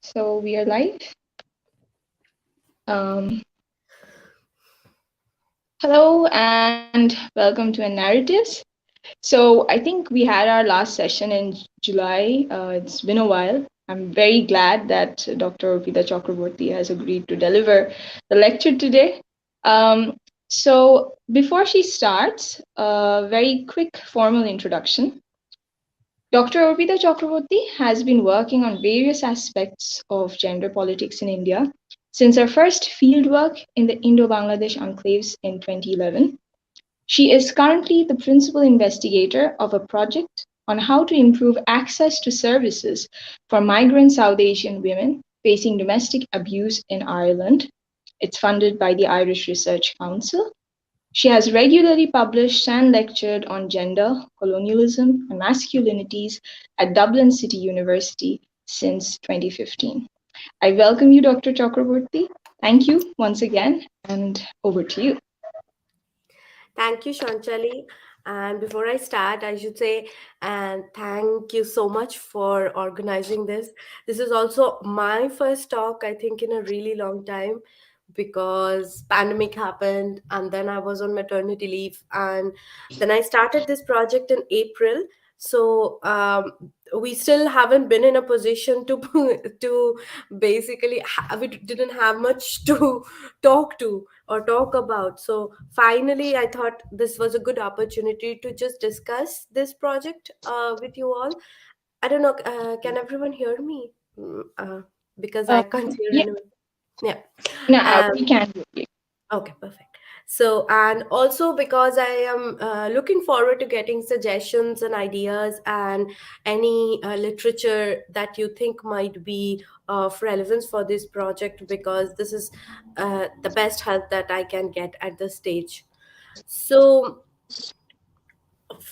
So we are live. Um, Hello and welcome to Narratives. So I think we had our last session in July. It's been a while. I'm very glad that Dr. Arpita Chakraborty has agreed to deliver the lecture today. So before she starts, a very quick formal introduction. Dr. Arpita Chakraborty has been working on various aspects of gender politics in India since her first fieldwork in the Indo Bangladesh enclaves in 2011. She is currently the principal investigator of a project on how to improve access to services for migrant South Asian women facing domestic abuse in Ireland. It's funded by the Irish Research Council. She has regularly published and lectured on gender, colonialism, and masculinities at Dublin City University since 2015. I welcome you, Dr. Chakraborty. Thank you once again, and over to you. Thank you, Shanchali. And before I start, I should say, and thank you so much for organizing this. This is also my first talk, I think, in a really long time because pandemic happened and then I was on maternity leave and then I started this project in April. So we still haven't been in a position to to basically we didn't have much to talk to or talk about. So finally, I thought this was a good opportunity to just discuss this project with you all. I don't know, can everyone hear me? Because I can't hear Yeah, anyone. Yeah. we Um, can hear you. Okay, perfect. So, and also because I am looking forward to getting suggestions and ideas and any literature that you think might be of relevance for this project, because this is the best help that I can get at this stage. So,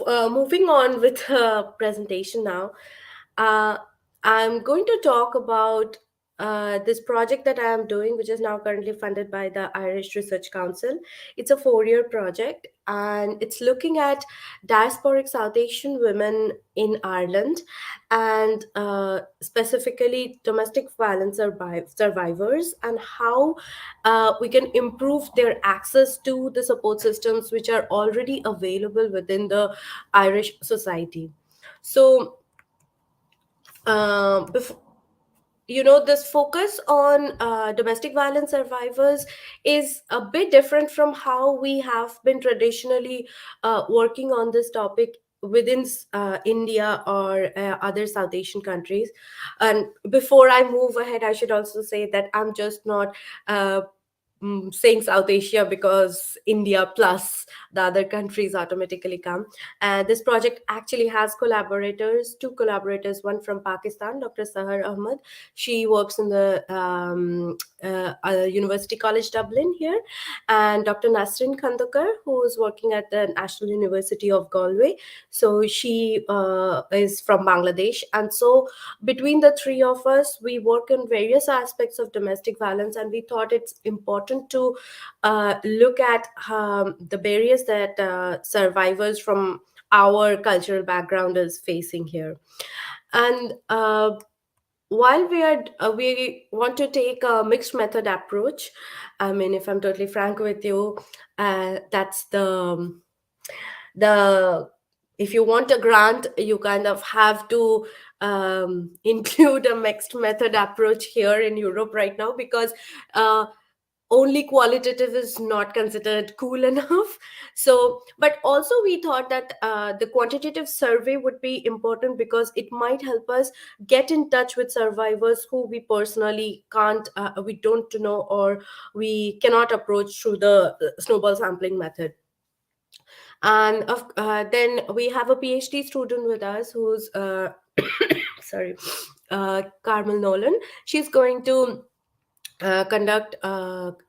moving on with the presentation now, uh, I'm going to talk about this project that I am doing, which is now currently funded by the Irish Research Council. It's a 4-year project and it's looking at diasporic South Asian women in Ireland and specifically domestic violence survivors and how we can improve their access to the support systems which are already available within the Irish society. So, before, this focus on domestic violence survivors is a bit different from how we have been traditionally working on this topic within India or other South Asian countries. And before I move ahead, I should also say that I'm just not saying South Asia because India plus the other countries automatically come. And this project actually has collaborators, two collaborators, one from Pakistan, Dr. Sahar Ahmed. She works in the University College Dublin here, and Dr. Nasrin Khandokar, who is working at the National University of Galway. So she is from Bangladesh. And so between the three of us, we work on various aspects of domestic violence, and we thought it's important to look at the barriers that survivors from our cultural background is facing here. And while we want to take a mixed method approach, I mean, if I'm totally frank with you, that's the if you want a grant, you kind of have to include a mixed method approach here in Europe right now, because only qualitative is not considered cool enough. So, but also we thought that the quantitative survey would be important because it might help us get in touch with survivors who we personally can't we don't know, or we cannot approach through the snowball sampling method. And then we have a PhD student with us who's sorry, Carmel Nolan. She's going to conduct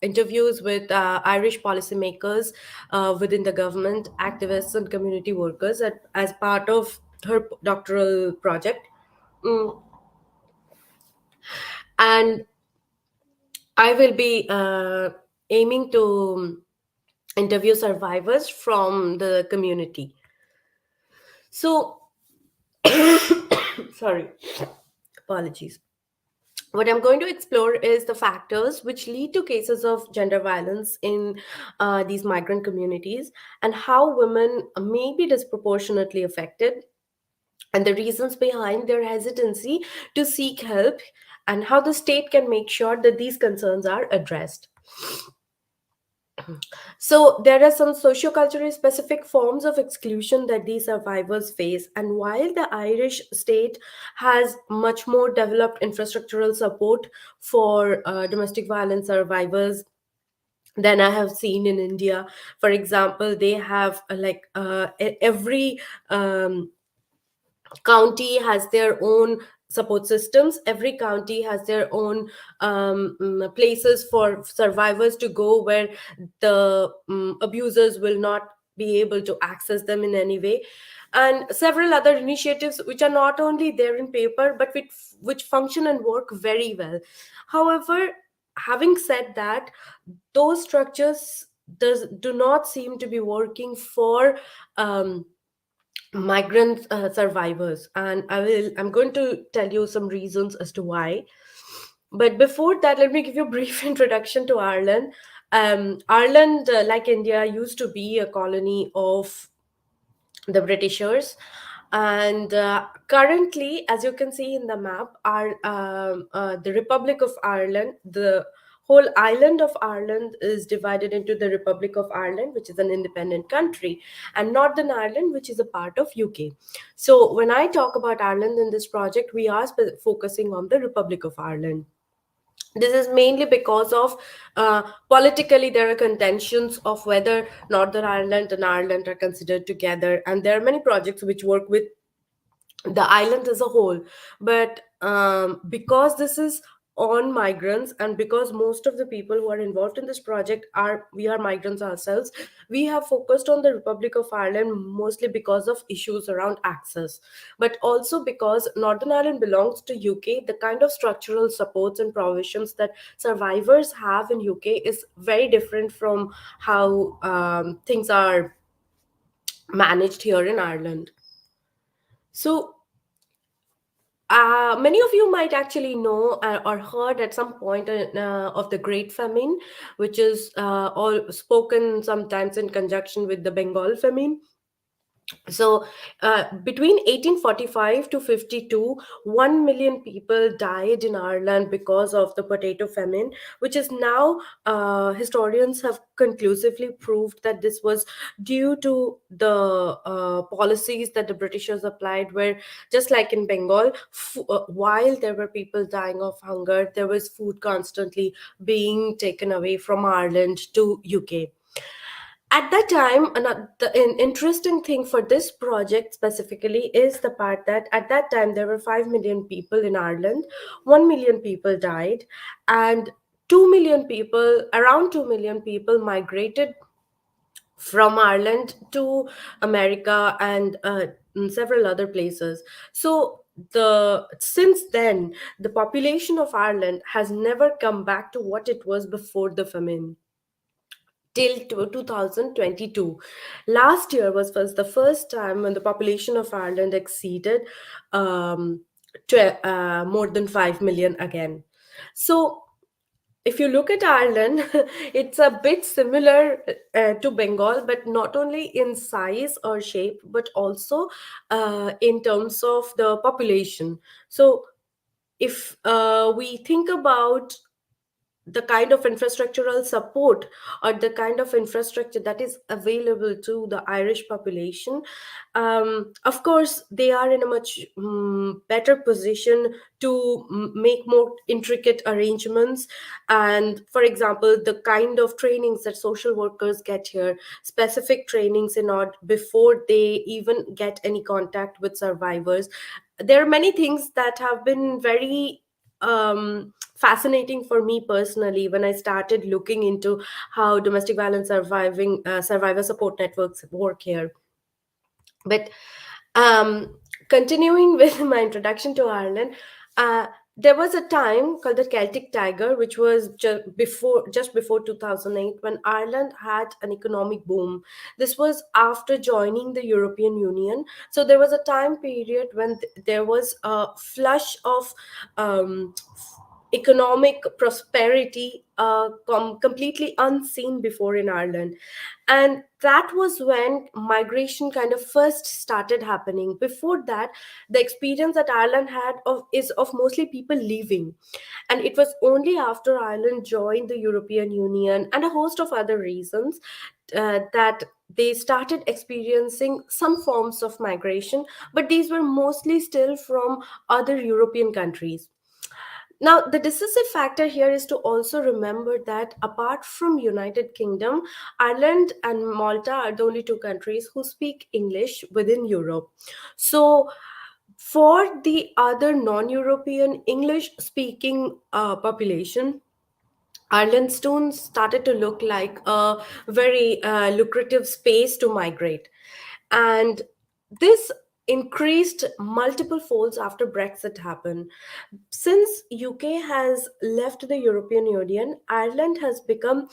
interviews with Irish policymakers within the government, activists, and community workers as part of her doctoral project. Mm. And I will be aiming to interview survivors from the community. So, sorry, apologies. What I'm going to explore is the factors which lead to cases of gender violence in these migrant communities, and how women may be disproportionately affected, and the reasons behind their hesitancy to seek help, and how the state can make sure that these concerns are addressed. So, there are some socioculturally specific forms of exclusion that these survivors face. And while the Irish state has much more developed infrastructural support for domestic violence survivors than I have seen in India, for example, they have every um, county has their own support systems. Every county has their own places for survivors to go, where the abusers will not be able to access them in any way, and several other initiatives which are not only there in paper but which function and work very well. However, having said that, those structures do not seem to be working for um, migrant survivors, and I'm going to tell you some reasons as to why. But before that, let me give you a brief introduction to Ireland. Ireland, like India, used to be a colony of the Britishers. And currently, as you can see in the map, are the Republic of Ireland. The whole island of Ireland is divided into the Republic of Ireland, which is an independent country, and Northern Ireland, which is a part of UK. So when I talk about Ireland in this project, we are focusing on the Republic of Ireland. This is mainly because of politically there are contentions of whether Northern Ireland and Ireland are considered together, and there are many projects which work with the island as a whole. But because this is on migrants, and because most of the people who are involved in this project are we are migrants ourselves, we have focused on the Republic of Ireland mostly because of issues around access, but also because Northern Ireland belongs to UK. The kind of structural supports and provisions that survivors have in UK is very different from how things are managed here in Ireland. So many of you might actually know or heard at some point of the Great Famine, which is all spoken sometimes in conjunction with the Bengal famine. So, between 1845 to 52, 1 million people died in Ireland because of the potato famine, which is now, historians have conclusively proved that this was due to the policies that the Britishers applied, where just like in Bengal, while there were people dying of hunger, there was food constantly being taken away from Ireland to UK. At that time, an interesting thing for this project specifically is the part that at that time there were 5 million people in Ireland, 1 million people died, and 2 million people, around 2 million people migrated from Ireland to America and several other places. So since then, the population of Ireland has never come back to what it was before the famine till 2022. Last year was the first time when the population of Ireland exceeded um, more than 5 million again. So if you look at Ireland, it's a bit similar to Bengal, but not only in size or shape, but also in terms of the population. So if we think about the kind of infrastructural support or the kind of infrastructure that is available to the Irish population, of course, they are in a much better position to make more intricate arrangements. And for example, the kind of trainings that social workers get here, specific trainings in order before they even get any contact with survivors. There are many things that have been very fascinating for me personally when I started looking into how domestic violence survivor support networks work here. But um, continuing with my introduction to Ireland, uh, there was a time called the Celtic Tiger, which was just before 2008, when Ireland had an economic boom. This was after joining the European Union. So there was a time period when there was a flush of um, economic prosperity completely unseen before in Ireland. And that was when migration kind of first started happening. Before that, the experience that Ireland had is of mostly people leaving. And it was only after Ireland joined the European Union and a host of other reasons that they started experiencing some forms of migration, but these were mostly still from other European countries. Now, the decisive factor here is to also remember that apart from United Kingdom, Ireland and Malta are the only two countries who speak English within Europe. So, for the other non-European English-speaking population, Ireland soon started to look like a very lucrative space to migrate. And this increased multiple folds after Brexit happened. Since UK has left the European Union, Ireland has become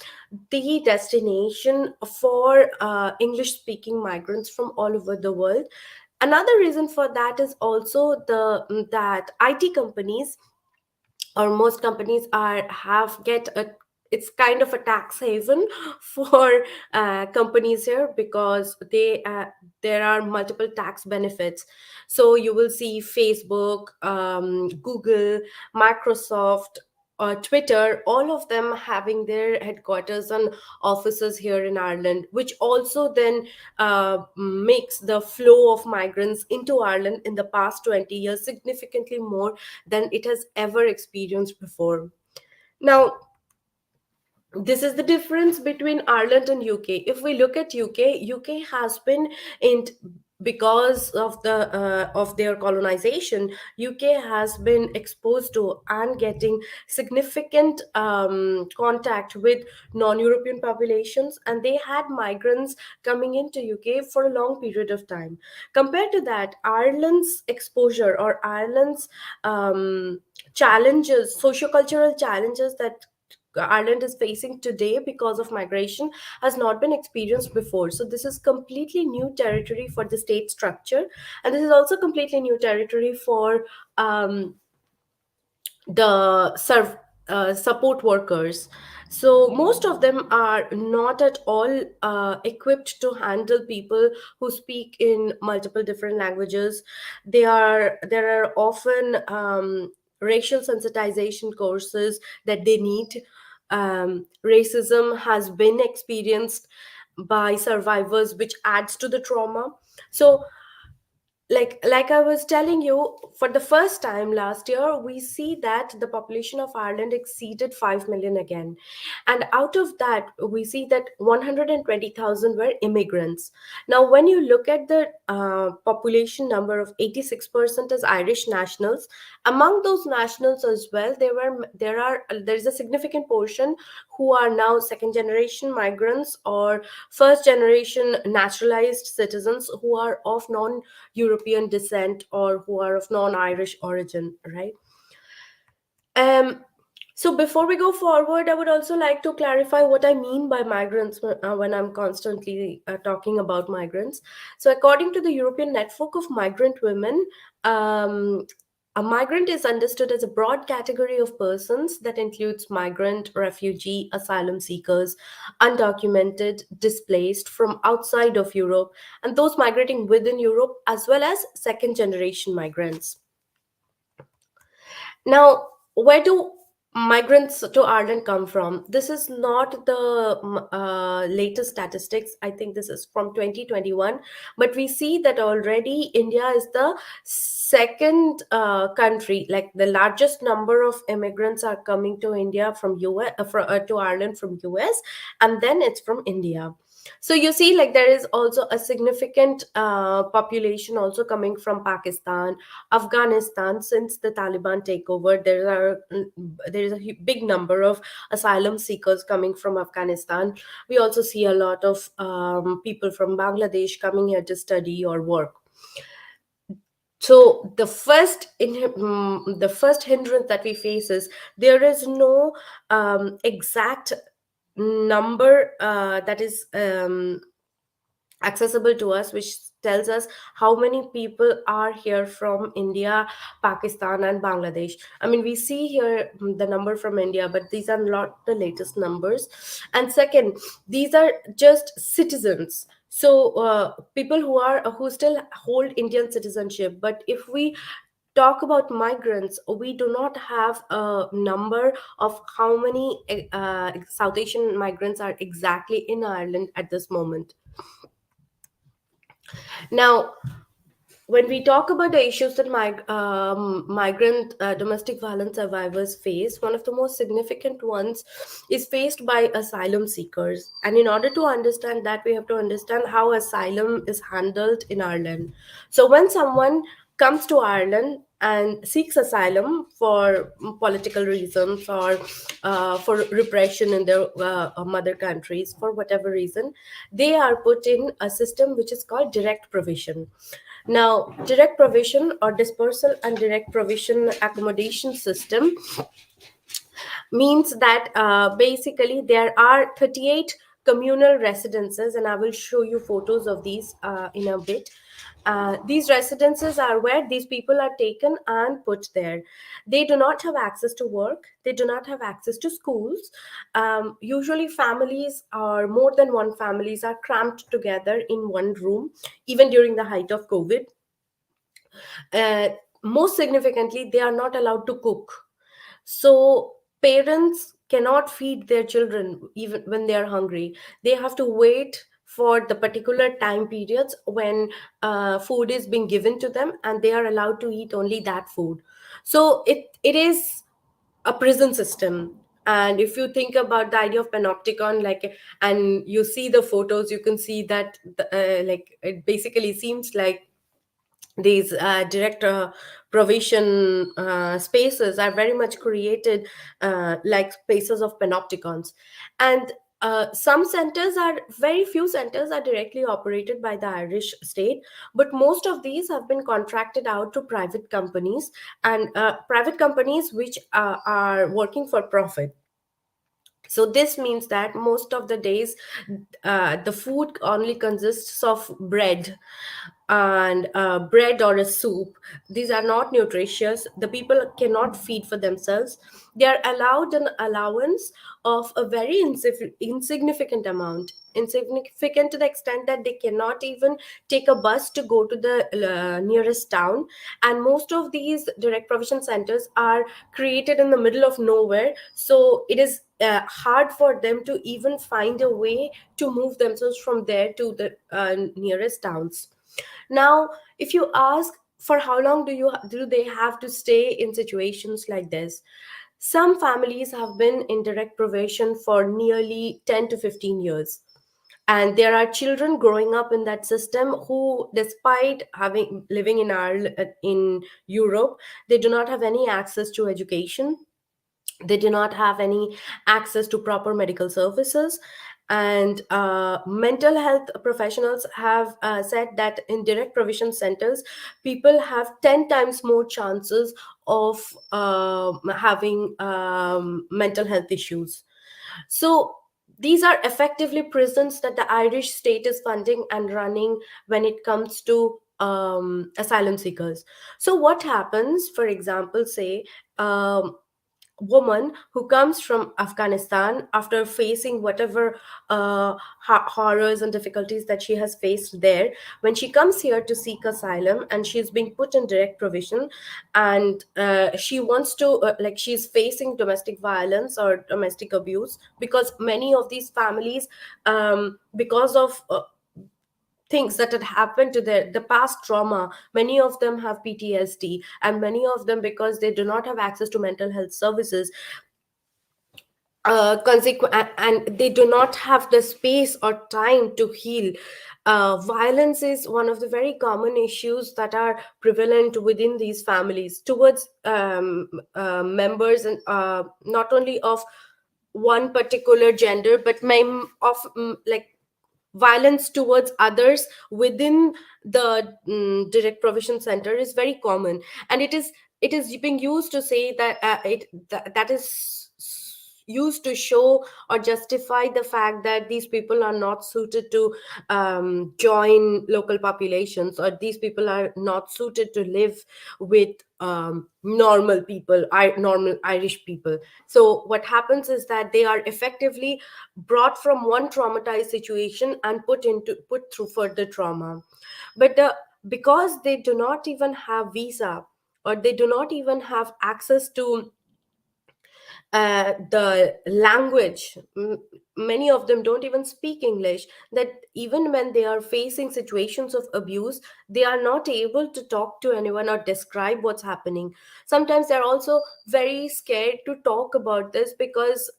the destination for English speaking migrants from all over the world. Another reason for that is also that IT companies, or most companies, are have get a, it's kind of a tax haven for companies here, because there are multiple tax benefits. So you will see Facebook, Google, Microsoft, Twitter, all of them having their headquarters and offices here in Ireland, which also then makes the flow of migrants into Ireland in the past 20 years significantly more than it has ever experienced before. Now, this is the difference between Ireland and UK. If we look at UK has been in, because of their colonization, UK has been exposed to and getting significant contact with non-European populations, and they had migrants coming into UK for a long period of time. Compared to that, Ireland's exposure, or Ireland's challenges, sociocultural challenges that Ireland is facing today because of migration, has not been experienced before. So this is completely new territory for the state structure, and this is also completely new territory for um, the support workers. So most of them are not at all equipped to handle people who speak in multiple different languages. There are often racial sensitization courses that they need. Racism has been experienced by survivors, which adds to the trauma. So like I was telling you, for the first time last year, we see that the population of Ireland exceeded 5 million again. And out of that, we see that 120,000 were immigrants. Now when you look at the population number of 86% as Irish nationals, among those nationals as well, there is a significant portion who are now second generation migrants or first generation naturalized citizens who are of non European descent or who are of non-Irish origin, right? Um, so before we go forward, I would also like to clarify what I mean by migrants when I'm constantly talking about migrants. So according to the European Network of Migrant Women, um, a migrant is understood as a broad category of persons that includes migrant, refugee, asylum seekers, undocumented, displaced from outside of Europe, and those migrating within Europe, as well as second generation migrants. Now, where do migrants to Ireland come from? This is not the latest statistics. I think this is from 2021. But we see that already India is the second country, like the largest number of immigrants are coming to India from US, to Ireland from US, and then it's from India. So you see, like there is also a significant population also coming from Pakistan, Afghanistan. Since the Taliban takeover, there is a big number of asylum seekers coming from Afghanistan. We also see a lot of people from Bangladesh coming here to study or work. So the first hindrance that we face is there is no exact number that is accessible to us, which tells us how many people are here from India, Pakistan, and Bangladesh. I mean, we see here the number from India, but these are not the latest numbers. And second, these are just citizens. So people who still hold Indian citizenship. But if we talk about migrants, we do not have a number of how many South Asian migrants are exactly in Ireland at this moment. Now, when we talk about the issues that migrant domestic violence survivors face, one of the most significant ones is faced by asylum seekers. And in order to understand that, we have to understand how asylum is handled in Ireland. So, when someone comes to Ireland and seeks asylum for political reasons or for repression in their mother countries, for whatever reason, they are put in a system which is called direct provision. Now, direct provision or dispersal and direct provision accommodation system means that basically there are 38 communal residences, and I will show you photos of these in a bit. These residences are where these people are taken and put there. They do not have access to work, they do not have access to schools. Usually, families or more than one families are cramped together in one room, even during the height of COVID. uh, Most significantly, they are not allowed to cook. So parents cannot feed their children even when they are hungry. They have to wait for the particular time periods when food is being given to them, and they are allowed to eat only that food. So it is a prison system. And if you think about the idea of panopticon, like, and you see the photos, you can see that like it basically seems like these direct provision spaces are very much created like spaces of panopticons. And some centers are very few centers are directly operated by the Irish state, but most of these have been contracted out to private companies, and private companies which are working for profit. So this means that most of the days the food only consists of bread and bread or a soup. These are not nutritious. The people cannot feed for themselves. They are allowed an allowance of a very insignificant amount, insignificant to the extent that they cannot even take a bus to go to the nearest town. And most of these direct provision centers are created in the middle of nowhere, so it is hard for them to even find a way to move themselves from there to the nearest towns. Now, if you ask for how long do they have to stay in situations like this, some families have been in direct provision for nearly 10 to 15 years. And there are children growing up in that system who, despite having living in Ireland, in Europe, they do not have any access to education. They do not have any access to proper medical services. And mental health professionals have said that in direct provision centers, people have 10 times more chances of having mental health issues. So these are effectively prisons that the Irish state is funding and running when it comes to asylum seekers. So what happens, for example, say woman who comes from Afghanistan after facing whatever horrors and difficulties that she has faced there, when she comes here to seek asylum and she's being put in direct provision, and she wants to, like, she's facing domestic violence or domestic abuse, because many of these families, because of things that had happened to the past trauma, many of them have PTSD, and many of them, because they do not have access to mental health services, and they do not have the space or time to heal. Violence is one of the very common issues that are prevalent within these families towards members, and not only of one particular gender, but of like violence towards others within the direct provision center is very common. And it is being used to say that that is used to show or justify the fact that these people are not suited to join local populations, or these people are not suited to live with normal people, normal Irish people. So what happens is that they are effectively brought from one traumatized situation and put through further trauma. But because they do not even have visa, or they do not even have access to the language, many of them don't even speak English, that even when they are facing situations of abuse, they are not able to talk to anyone or describe what's happening. Sometimes they're also very scared to talk about this because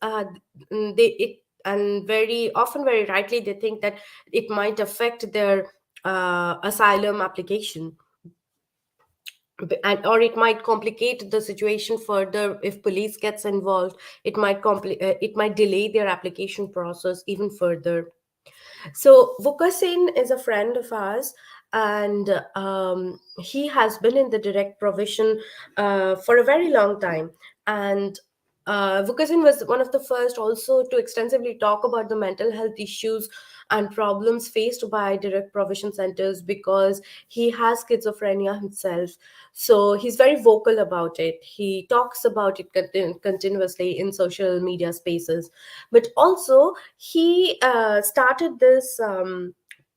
they it and very often, very rightly, they think that it might affect their asylum application, or it might complicate the situation further. If police gets involved, it might delay their application process even further. So Vukasin is a friend of ours, and he has been in the direct provision for a very long time. And Vukasin was one of the first also to extensively talk about the mental health issues and problems faced by direct provision centers, because he has schizophrenia himself. So he's very vocal about it. He talks about it continuously in social media spaces. But also, he started this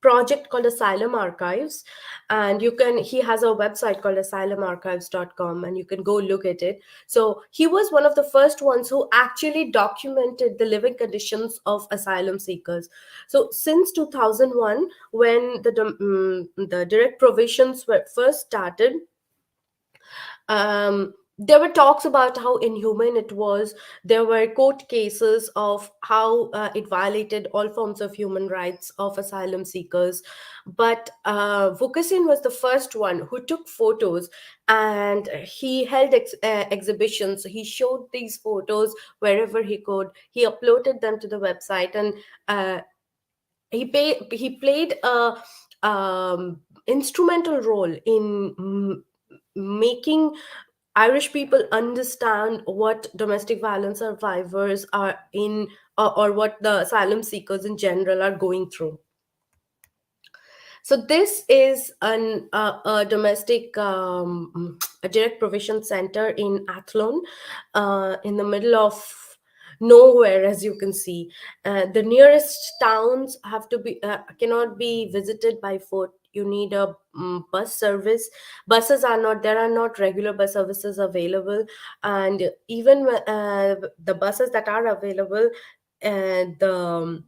project called Asylum Archives, and he has a website called asylumarchives.com, and you can go look at it. So he was one of the first ones who actually documented the living conditions of asylum seekers. So since 2001, when the direct provisions were first started, there were talks about how inhumane it was. There were court cases of how it violated all forms of human rights of asylum seekers. But Vukasin was the first one who took photos, and he held exhibitions. He showed these photos wherever he could. He uploaded them to the website, and uh, he played a instrumental role in making Irish people understand what domestic violence survivors are in, or what the asylum seekers in general are going through. So this is a domestic a direct provision center in Athlone, in the middle of nowhere, as you can see. The nearest towns have to be cannot be visited by foot. You need a bus service. Buses are not There are not regular bus services available, and even the buses that are available, the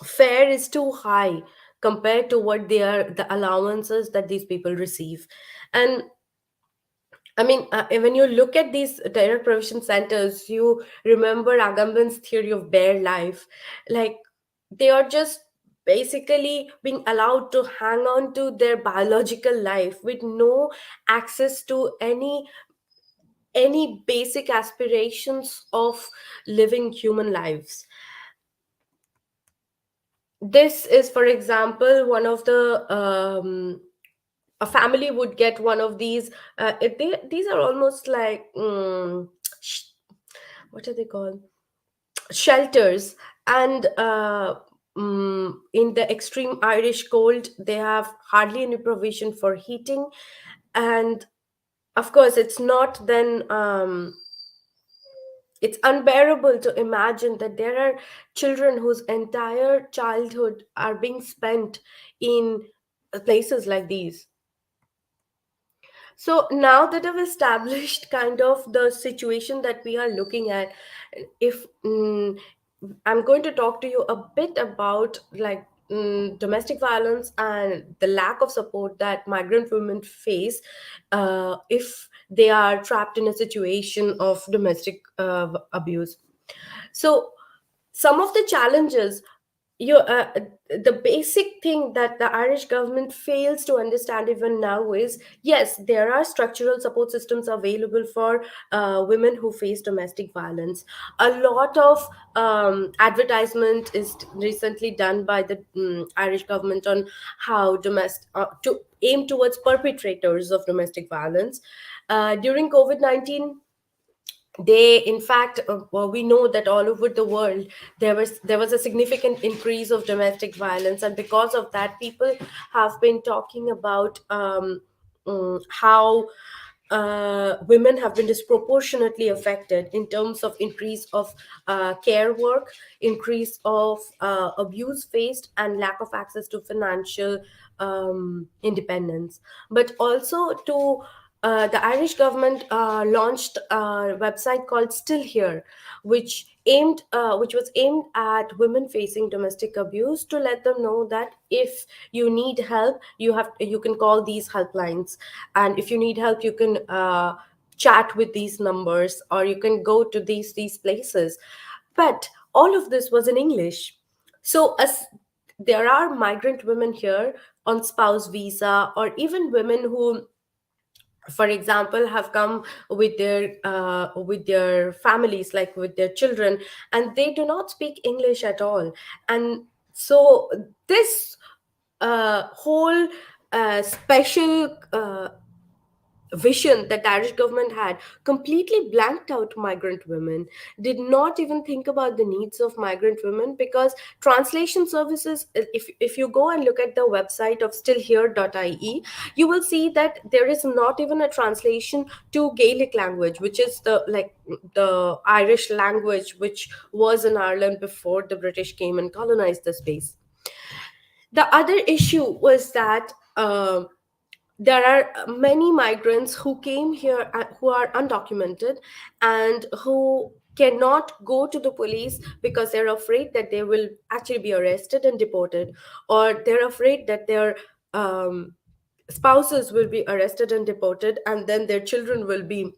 fare is too high compared to what the allowances that these people receive. And I mean, when you look at these direct provision centers, you remember Agamben's theory of bare life. Like, they are just basically being allowed to hang on to their biological life with no access to any basic aspirations of living human lives. This is, for example, one of the a family would get one of these. These are almost like sh- what are they called? Shelters. And in the extreme Irish cold, they have hardly any provision for heating, and of course, it's unbearable to imagine that there are children whose entire childhood are being spent in places like these. So now that I've established kind of the situation that we are looking at, if I'm going to talk to you a bit about, like, domestic violence and the lack of support that migrant women face if they are trapped in a situation of domestic abuse. So some of the challenges, the basic thing that the Irish government fails to understand even now is, yes, there are structural support systems available for women who face domestic violence. A lot of advertisement is recently done by the Irish government on how to aim towards perpetrators of domestic violence. During COVID-19, they in fact well, we know that all over the world there was a significant increase of domestic violence, and because of that people have been talking about how women have been disproportionately affected in terms of increase of care work, increase of abuse faced, and lack of access to financial independence. But also to the Irish government launched a website called Still Here, which was aimed at women facing domestic abuse, to let them know that if you need help, you can call these helplines, and if you need help, you can chat with these numbers, or you can go to these places. But all of this was in English. So as there are migrant women here on spouse visa, or even women who, for example, have come with their families, like with their children, and they do not speak English at all. And so this whole special vision that the Irish government had completely blanked out migrant women, did not even think about the needs of migrant women, because translation services, if you go and look at the website of stillhere.ie, you will see that there is not even a translation to Gaelic language, which is the Irish language which was in Ireland before the British came and colonized the space. The other issue was that there are many migrants who came here who are undocumented, and who cannot go to the police because they're afraid that they will actually be arrested and deported, or they're afraid that their um, spouses will be arrested and deported, and then their children will be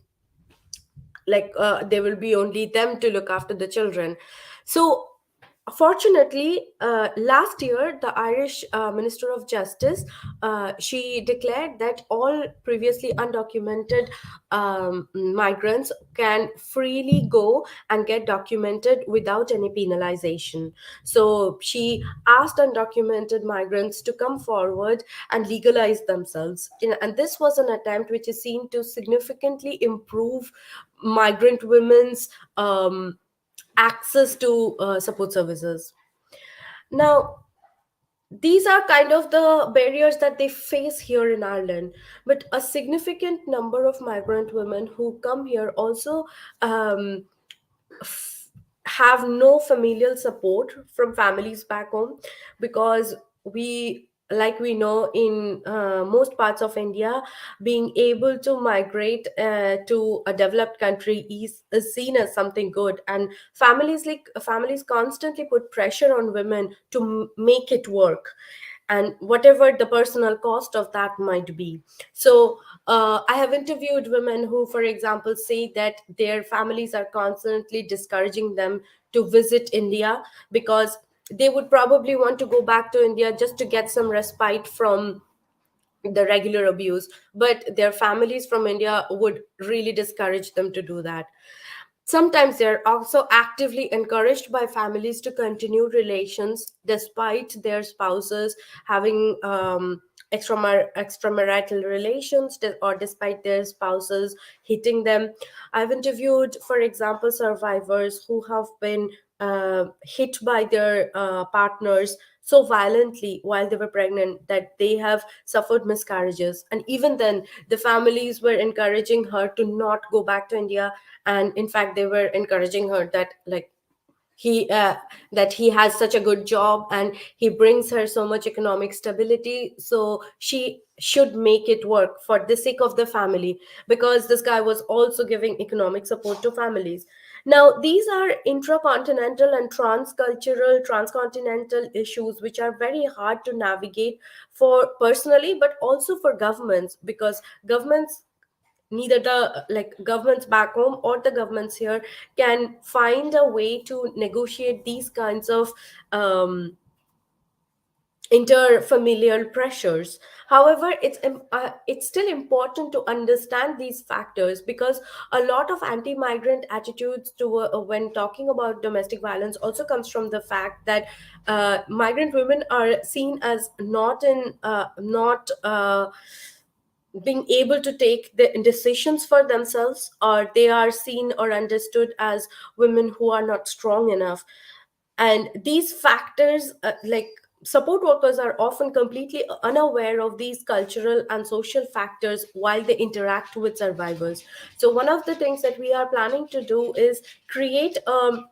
there will be only them to look after the children. So fortunately, last year, the Irish Minister of Justice, she declared that all previously undocumented migrants can freely go and get documented without any penalization. So she asked undocumented migrants to come forward and legalize themselves. And this was an attempt which is seen to significantly improve migrant women's access to support services. Now, these are kind of the barriers that they face here in Ireland, but a significant number of migrant women who come here also um, f- have no familial support from families back home, because we know in most parts of India, being able to migrate to a developed country is seen as something good, and families constantly put pressure on women to make it work, and whatever the personal cost of that might be. So I have interviewed women who, for example, say that their families are constantly discouraging them to visit India, because they would probably want to go back to India just to get some respite from the regular abuse, but their families from India would really discourage them to do that. Sometimes they're also actively encouraged by families to continue relations despite their spouses having extramarital relations, or despite their spouses hitting them. I've interviewed, for example, survivors who have been hit by their partners so violently while they were pregnant that they have suffered miscarriages. And even then, the families were encouraging her to not go back to India, and in fact they were encouraging her that he that he has such a good job and he brings her so much economic stability, so she should make it work for the sake of the family, because this guy was also giving economic support to families. Now these are intracontinental and transcontinental issues which are very hard to navigate for personally, but also for governments, because governments, neither the governments back home or the governments here, can find a way to negotiate these kinds of um, interfamilial pressures. However, it's still important to understand these factors, because a lot of anti-migrant attitudes to when talking about domestic violence also comes from the fact that migrant women are seen as not being able to take the decisions for themselves, or they are seen or understood as women who are not strong enough. And these factors, like support workers are often completely unaware of these cultural and social factors while they interact with survivors. So one of the things that we are planning to do is create a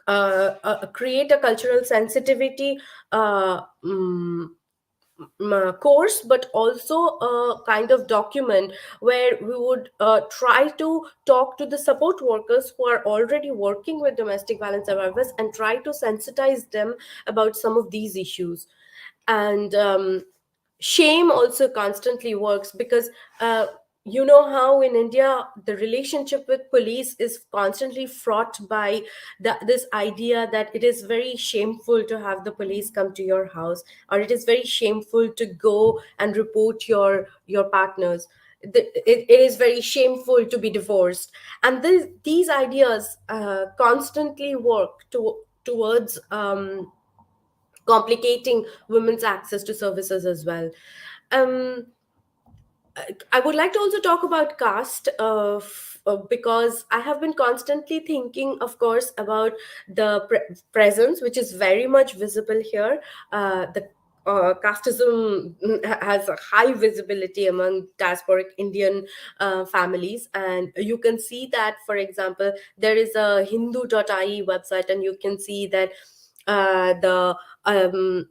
cultural sensitivity uh, mm, course, but also a kind of document where we would try to talk to the support workers who are already working with domestic violence survivors and try to sensitize them about some of these issues. And shame also constantly works, because you know how in India the relationship with police is constantly fraught by this idea that it is very shameful to have the police come to your house, or it is very shameful to go and report your partners. It is very shameful to be divorced, and these ideas constantly work towards complicating women's access to services as well. Um, I would like to also talk about caste, because I have been constantly thinking, of course, about the presence, which is very much visible here. The casteism has a high visibility among diasporic Indian families, and you can see that, for example, there is a Hindu.ie website, and you can see that um,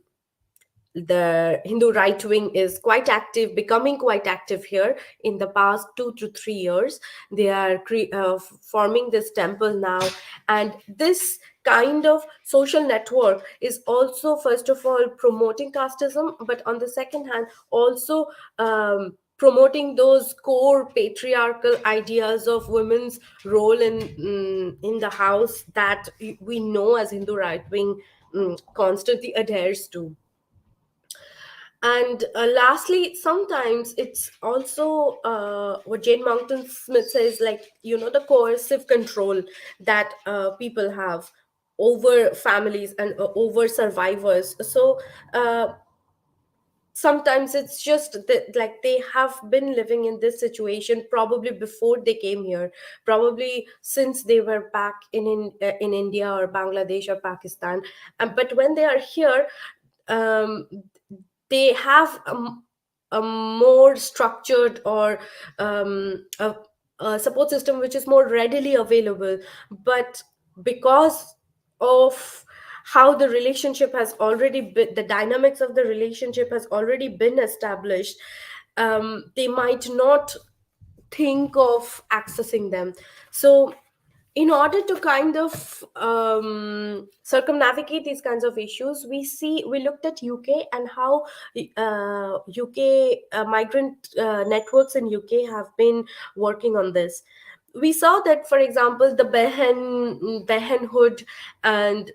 the Hindu right wing is quite active, becoming quite active here in the past 2 to 3 years. They are forming this temple now, and this kind of social network is also, first of all, promoting casteism, but on the second hand, also promoting those core patriarchal ideas of women's role in the house that we know as Hindu right wing constantly adheres to. And lastly, sometimes it's also what Jane Mountain Smith says, like, the coercive control that people have over families and over survivors. So sometimes it's just that, like, they have been living in this situation probably before they came here, probably since they were back in India or Bangladesh or Pakistan. But when they are here, um, they have a more structured, or a support system which is more readily available. But because of how the relationship has already been, the dynamics of the relationship has already been established, they might not think of accessing them. So in order to kind of circumnavigate these kinds of issues, we looked at UK and how UK migrant networks in UK have been working on this. We saw that, for example, the behenhood, and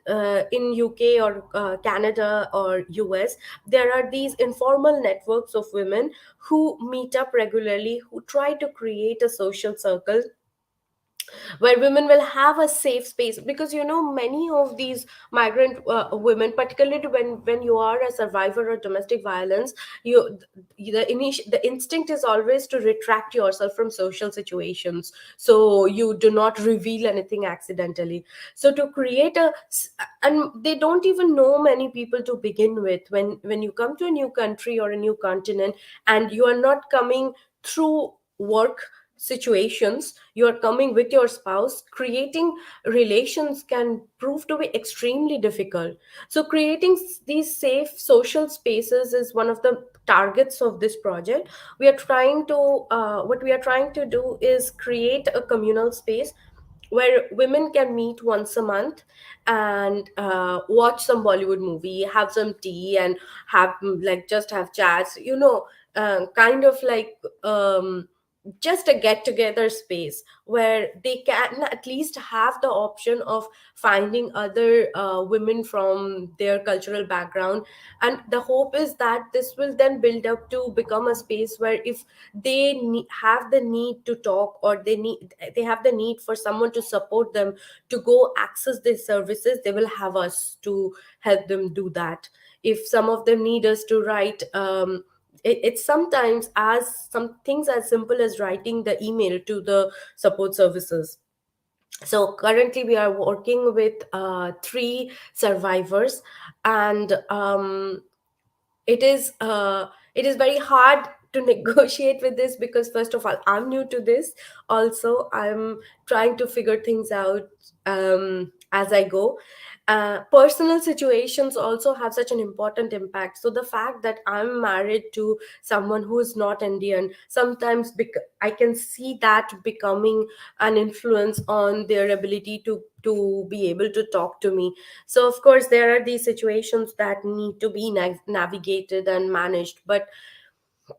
in UK or Canada or US, there are these informal networks of women who meet up regularly, who try to create a social circle where women will have a safe space. Because many of these migrant women, particularly when you are a survivor of domestic violence, the instinct is always to retract yourself from social situations, so you do not reveal anything accidentally. So to create and they don't even know many people to begin with. When you come to a new country or a new continent, and you are not coming through work situations, you are coming with your spouse, creating relations can prove to be extremely difficult. So creating these safe social spaces is one of the targets of this project. We are trying to What we are trying to do is create a communal space where women can meet once a month and watch some Bollywood movie, have some tea, and like just have chats, kind of like just a get together space where they can at least have the option of finding other women from their cultural background. And the hope is that this will then build up to become a space where, if they have the need to talk, or they have the need for someone to support them to go access these services, they will have us to help them do that. If some of them need us to write it's sometimes as some things as simple as writing the email to the support services. So currently we are working with three survivors, and it is very hard to negotiate with this, because first of all, I'm new to this. Also, I'm trying to figure things out as I go. Personal situations also have such an important impact. So the fact that I'm married to someone who is not Indian, sometimes I can see that becoming an influence on their ability to be able to talk to me. So of course there are these situations that need to be navigated and managed, but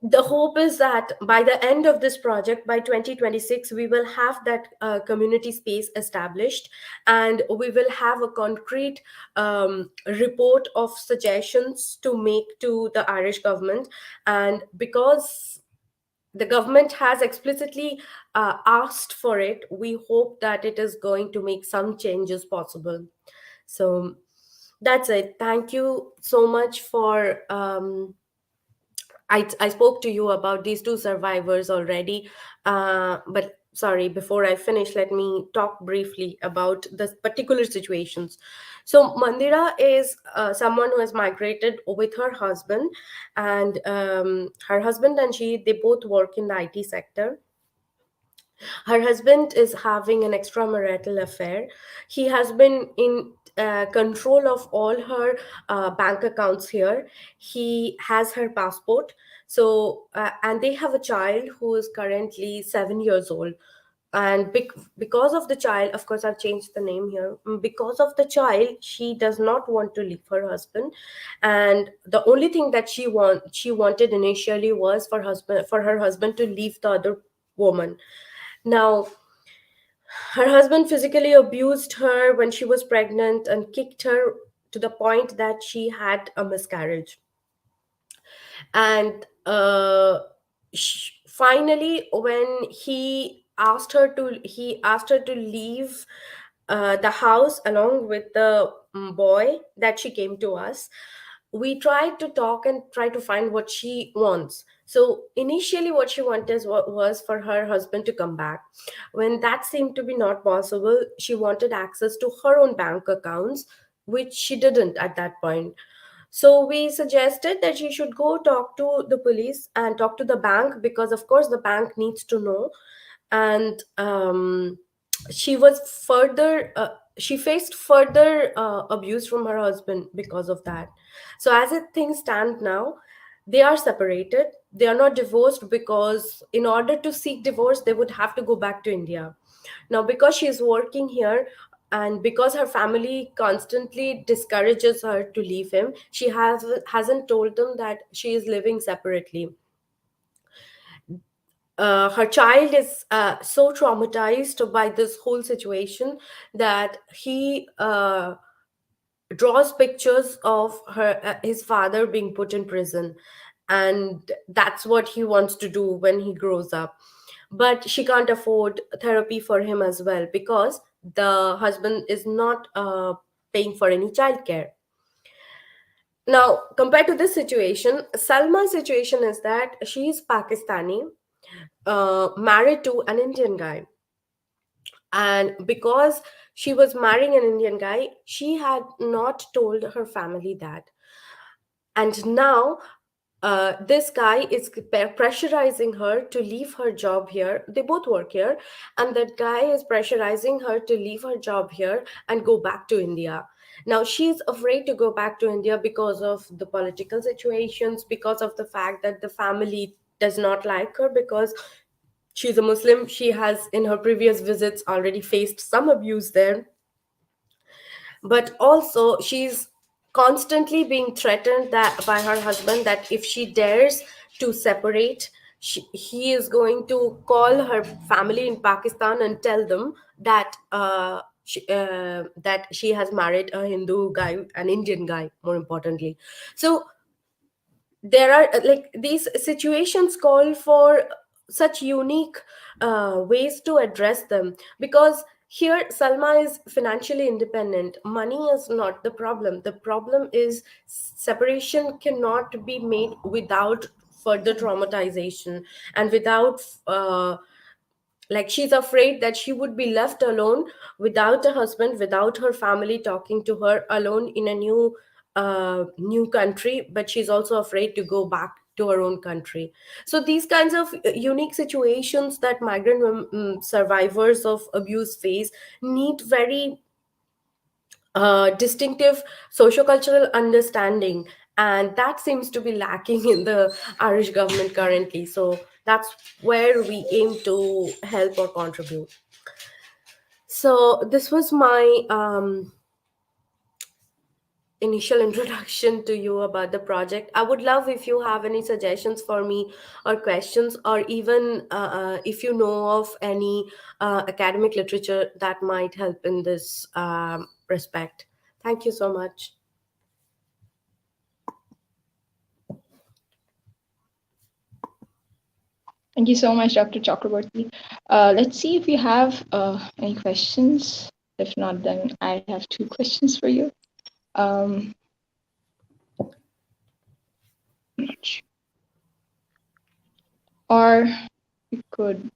the hope is that by the end of this project, by 2026, we will have that community space established, and we will have a concrete report of suggestions to make to the Irish government. And because the government has explicitly asked for it, we hope that it is going to make some changes possible. So that's it. Thank you so much for I spoke to you about these two survivors already, but sorry, before I finish, let me talk briefly about the particular situations. So Mandira is someone who has migrated with her husband, and her husband and she, they both work in the IT sector. Her husband is having an extramarital affair. He has been in control of all her bank accounts here. He has her passport. So, and they have a child who is currently 7 years old. And because of the child, of course, I've changed the name here. Because of the child, she does not want to leave her husband, and the only thing that she wanted initially was for her husband to leave the other woman. Now, her husband physically abused her when she was pregnant and kicked her to the point that she had a miscarriage. And finally, when he asked her to leave the house along with the boy that she came to us. We tried to talk and try to find what she wants. So initially what she wanted was for her husband to come back. When that seemed to be not possible, she wanted access to her own bank accounts, which she didn't at that point. So we suggested that she should go talk to the police and talk to the bank, because of course the bank needs to know. And she was further she faced further abuse from her husband because of that. So as it things stand now, they are separated. They are not divorced, because in order to seek divorce they would have to go back to India. Now, because she is working here, and because her family constantly discourages her to leave him, she hasn't told them that she is living separately. Her child is so traumatized by this whole situation that he draws pictures of his father being put in prison, and that's what he wants to do when he grows up. But she can't afford therapy for him as well, because the husband is not paying for any childcare. Now, compared to this situation, Salma's situation is that she is Pakistani, married to an Indian guy. And because she was marrying an Indian guy, she had not told her family that. And now this guy is pressurizing her to leave her job here. They both work here, and that guy is pressurizing her to leave her job here and go back to India. Now she's afraid to go back to India because of the political situations, because of the fact that the family does not like her, because she's a Muslim. She has, in her previous visits, already faced some abuse there. But also she's constantly being threatened that by her husband, that if she dares to separate, he is going to call her family in Pakistan and tell them that that she has married a Hindu guy, an Indian guy, more importantly. So there are like these situations call for such unique ways to address them, because here Salma is financially independent. Money is not the problem. The problem is separation cannot be made without further traumatization, and without like she's afraid that she would be left alone without a husband, without her family talking to her, alone in a new country, but she's also afraid to go back to her own country. So these kinds of unique situations that migrant survivors of abuse face need very distinctive sociocultural understanding, and that seems to be lacking in the Irish government currently. So that's where we aim to help or contribute. So this was my initial introduction to you about the project. I would love if you have any suggestions for me, or questions, or even if you know of any academic literature that might help in this respect. Thank you so much. Thank you so much, Dr. Chakraborty. Let's see if you have any questions. If not, then I have two questions for you. Um, or we could,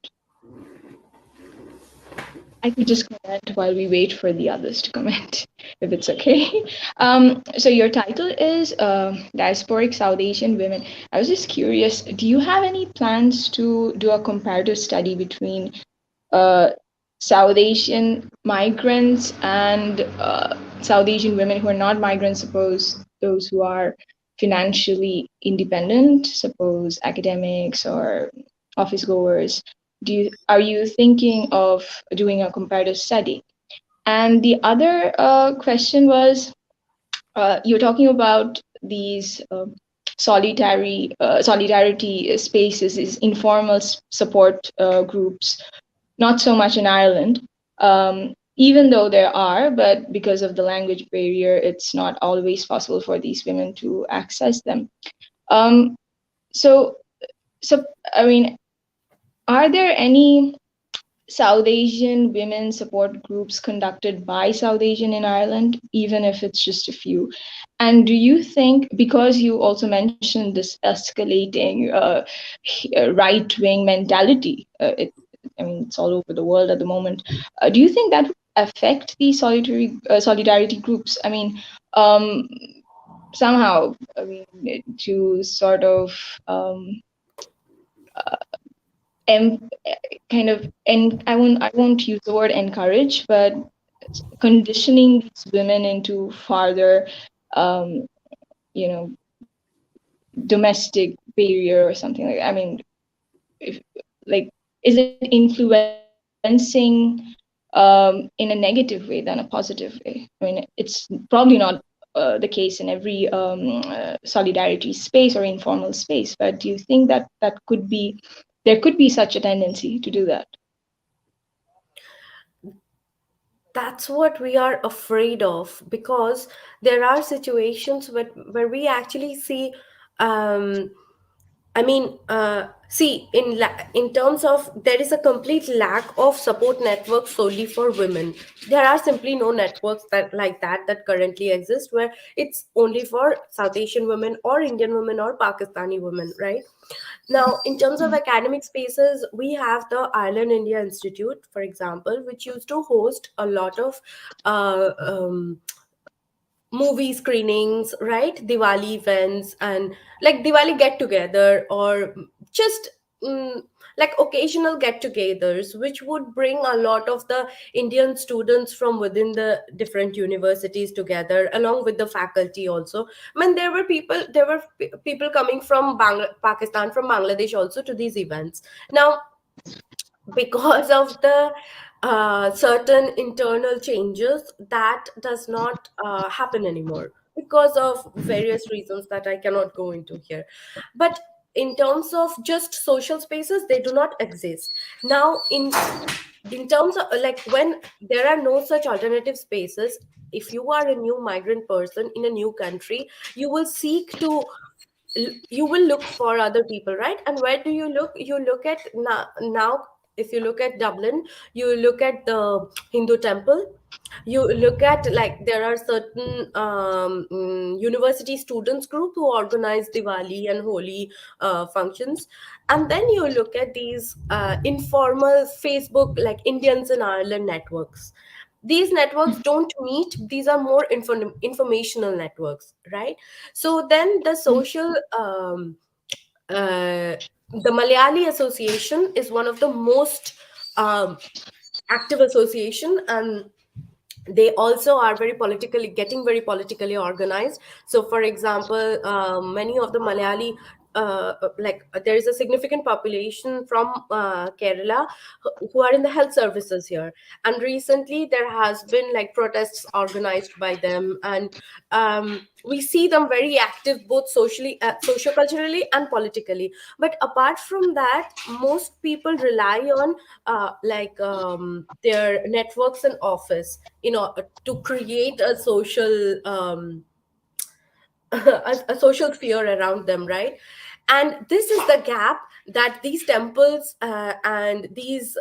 I could just comment while we wait for the others to comment, if it's okay. So your title is Diasporic South Asian Women. I was just curious, do you have any plans to do a comparative study between uh, South Asian migrants and South Asian women who are not migrants, suppose those who are financially independent, suppose academics or office goers? Are you thinking of doing a comparative study? And the other question was, you're talking about these solidarity spaces, these informal support groups, not so much in Ireland, even though there are, but because of the language barrier, it's not always possible for these women to access them. Um, so, so I mean, are there any South Asian women support groups conducted by South Asian in Ireland, even if it's just a few? And do you think, because you also mentioned this escalating right-wing mentality, I mean, it's all over the world at the moment. Do you think that would affect the solidarity groups? I mean, um, somehow, I mean, to sort of em- kind of, and I won't use the word encourage, but conditioning these women into farther, um, you know, domestic barrier or something like that. I mean, if, like, is it influencing in a negative way than a positive way? I mean, it's probably not the case in every solidarity space or informal space, but do you think that there could be such a tendency to do that? That's what we are afraid of, because there are situations where we actually see um, I mean, see, in terms of, there is a complete lack of support networks solely for women. There are simply no networks that like that currently exist, where it's only for South Asian women or Indian women or Pakistani women, right? Now, in terms of academic spaces, we have the Ireland India Institute, for example, which used to host a lot of uh, um, movie screenings, right? Diwali events, and like Diwali get together, or just mm, like occasional get togethers, which would bring a lot of the Indian students from within the different universities together, along with the faculty also. I mean, there were people coming from Pakistan, from Bangladesh also, to these events. Now, because of the certain internal changes, that does not happen anymore, because of various reasons that I cannot go into here. But in terms of just social spaces, they do not exist now. In terms of, like, when there are no such alternative spaces, if you are a new migrant person in a new country, you will seek to, you will look for other people, right? And where do you look? You look at now if you look at Dublin, you look at the Hindu temple, you look at, like, there are certain university students group who organize Diwali and Holi functions, and then you look at these informal Facebook, like Indians in Ireland networks. These networks don't meet, these are more informational networks, right? So then the social uh, the Malayali Association is one of the most um, active association, and they also are very politically, getting very politically organized. So for example, many of the Malayali there is a significant population from Kerala who are in the health services here, and recently there has been like protests organized by them, and we see them very active both socially, socioculturally and politically. But apart from that, most people rely on their networks and office, you know, to create a social a social sphere around them, right? And this is the gap that these temples and these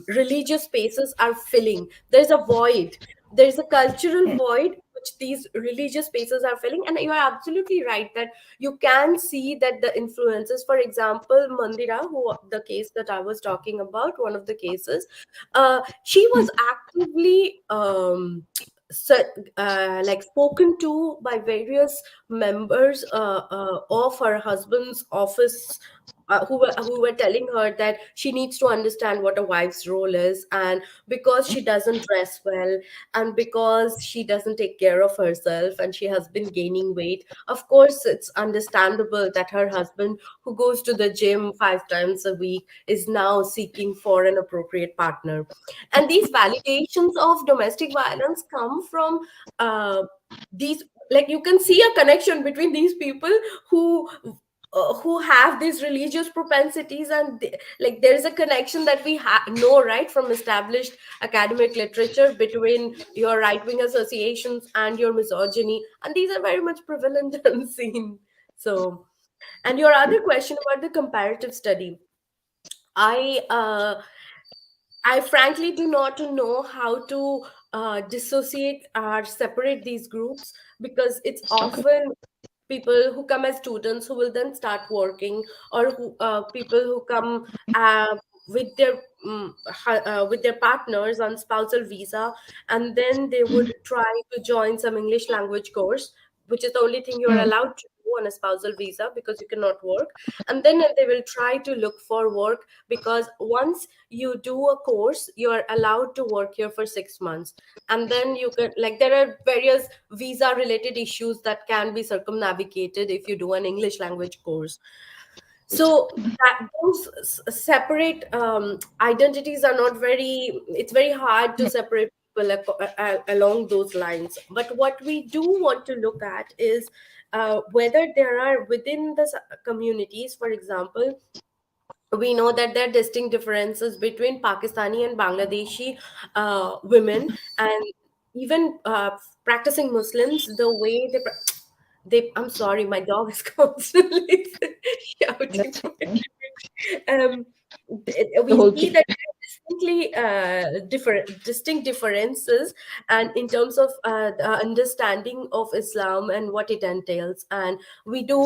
religious spaces are filling. There's a void, there's a cultural void which these religious spaces are filling. And you are absolutely right that you can see that the influences, for example, Mandira, who, the case that I was talking about, one of the cases, she was actively so, like spoken to by various members of her husband's office, who were telling her that she needs to understand what a wife's role is, and because she doesn't dress well, and because she doesn't take care of herself, and she has been gaining weight, of course it's understandable that her husband, who goes to the gym 5 times a week, is now seeking for an appropriate partner. And these validations of domestic violence come from these, like, you can see a connection between these people who have these religious propensities, and like there is a connection that we know, right, from established academic literature between your right-wing associations and your misogyny, and these are very much prevalent and seen. So, and your other question about the comparative study, i uh, I frankly do not know how to dissociate or separate these groups, because it's Okay. often people who come as students who will then start working, or people who come with their with their partners on spousal visa, and then they would try to join some English language course, which is the only thing you are Mm, allowed to do on a spousal visa because you cannot work. And then they will try to look for work, because once you do a course, you are allowed to work here for 6 months, and then you can, like, there are various visa related issues that can be circumnavigated if you do an English language course. So that those separate identities are not very, it's very hard to separate people along those lines. But what we do want to look at is whether there are within the communities, for example, we know that there are distinct differences between Pakistani and Bangladeshi women, and even practicing Muslims, the way I'm sorry, my dog is constantly shouting that's for fine. um, The we whole see picture. that there are distinctly distinct differences, and in terms of the understanding of Islam and what it entails, and we do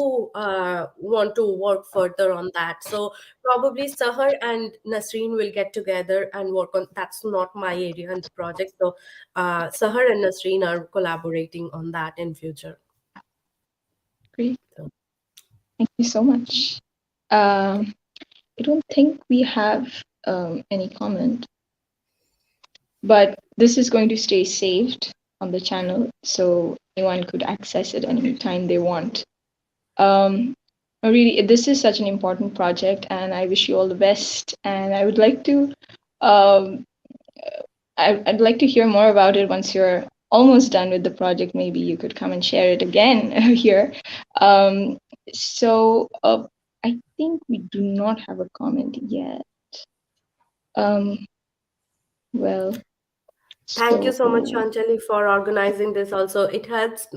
want to work further on that. So probably Sahar and Nasreen will get together and work on. That's not my area in the project, so Sahar and Nasreen are collaborating on that in future. Great. So, Thank you so much. Um, I don't think we have any comment, but this is going to stay saved on the channel, so anyone could access it anytime they want. Um, really, this is such an important project, and I wish you all the best. And I would like to, um, I'd like to hear more about it once you're almost done with the project. Maybe you could come and share it again here. Um, so I think we do not have a comment yet. Um, well, thank you so so much, Anjali, for organizing this. Also, it helps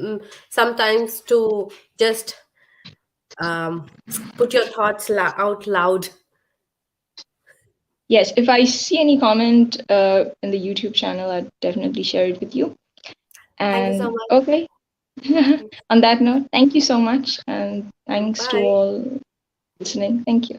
sometimes to just um, put your thoughts out loud. Yes, if I see any comment in the YouTube channel, I'd definitely share it with you. Thank you so And much. okay, on that note, thank you so much, and thanks to Bye. all listening. Thank you.